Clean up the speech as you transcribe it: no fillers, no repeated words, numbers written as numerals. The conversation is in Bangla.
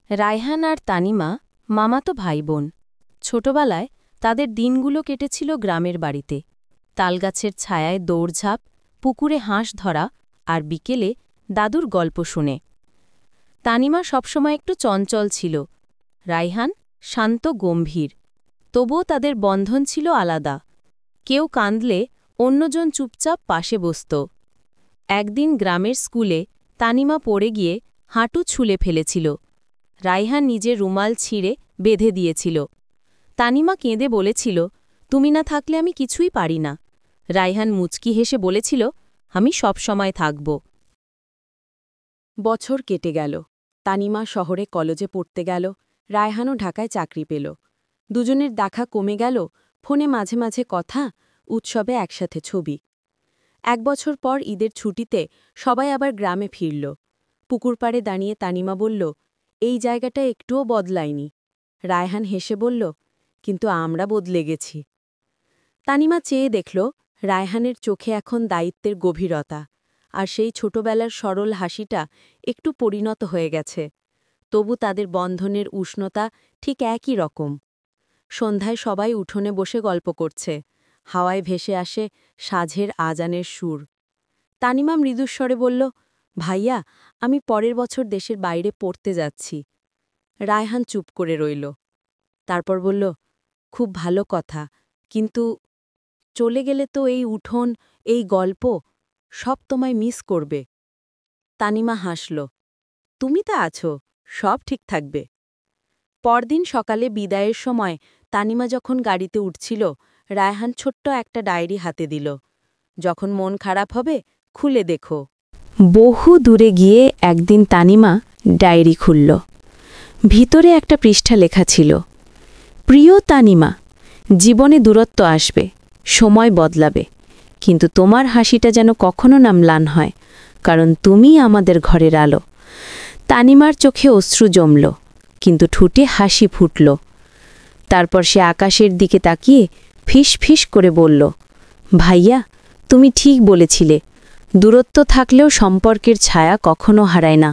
রায়হান আর তানিমা মামাতো ভাই বোন। ছোটবেলায় তাদের দিনগুলো কেটেছিল গ্রামের বাড়িতে, তালগাছের ছায়ায় দৌড়ঝাঁপ, পুকুরে হাঁস ধরা আর বিকেলে দাদুর গল্প শুনে। তানিমা সবসময় একটু চঞ্চল ছিল, রায়হান শান্ত গম্ভীর। তবুও তাদের বন্ধন ছিল আলাদা। কেউ কাঁদলে অন্যজন চুপচাপ পাশে বসত। একদিন গ্রামের স্কুলে তানিমা পড়ে গিয়ে হাঁটু ছুলে ফেলেছিল। রায়হান নিজের রুমাল ছিঁড়ে বেঁধে দিয়েছিল। তানিমা কেঁদে বলেছিল, তুমি না থাকলে আমি কিছুই পারি না। রায়হান মুচকি হেসে বলেছিল, আমি সব সময় থাকব। বছর কেটে গেল। তানিমা শহরে কলেজে পড়তে গেল, রায়হানও ঢাকায় চাকরি পেল। দুজনের দেখা কমে গেল, ফোনে মাঝে মাঝে কথা, উৎসবে একসাথে ছবি। 1 বছর পর ঈদের ছুটিতে সবাই আবার গ্রামে ফিরল। পুকুরপাড়ে দাঁড়িয়ে তানিমা বলল, এই জায়গাটা একটুও বদলায়নি। রায়হান হেসে বলল, কিন্তু আমরা বদলে গেছি। তানিমা চেয়ে দেখল, রায়হানের চোখে এখন দায়িত্বের গভীরতা, আর সেই ছোটবেলার সরল হাসিটা একটু পরিণত হয়ে গেছে। তবু তাদের বন্ধনের উষ্ণতা ঠিক একই রকম। সন্ধ্যায় সবাই উঠোনে বসে গল্প করছে, হাওয়ায় ভেসে আসে সাঁঝের আজানের সুর। তানিমা মৃদুস্বরে বলল, ভাইয়া, আমি পরের বছর দেশের বাইরে পড়তে যাচ্ছি। রায়হান চুপ করে রইল। তারপর বলল, খুব ভালো কথা, কিন্তু চলে গেলে তো এই উঠোন, এই গল্প সব তোমায় মিস করবে। তানিমা হাসল, তুমি তা আছো, সব ঠিক থাকবে। পরদিন সকালে বিদায়ের সময় তানিমা যখন গাড়িতে উঠছিল, রায়হান ছোট্ট একটা ডায়েরি হাতে দিল। যখন মন খারাপ হবে, খুলে দেখো। বহু দূরে গিয়ে একদিন তানিমা ডায়েরি খুলল। ভিতরে একটা পৃষ্ঠা লেখা ছিল, প্রিয় তানিমা, জীবনে দূরত্ব আসবে, সময় বদলাবে, কিন্তু তোমার হাসিটা যেন কখনো না ম্লান হয়, কারণ তুমি আমাদের ঘরের আলো। তানিমার চোখে অশ্রু জমল, কিন্তু ঠোঁটে হাসি ফুটল। তারপর সে আকাশের দিকে তাকিয়ে ফিস ফিস করে বলল, ভাইয়া, তুমি ঠিক বলেছিলে, দূরত্ব থাকলেও সম্পর্কের ছায়া কখনো হারায় না।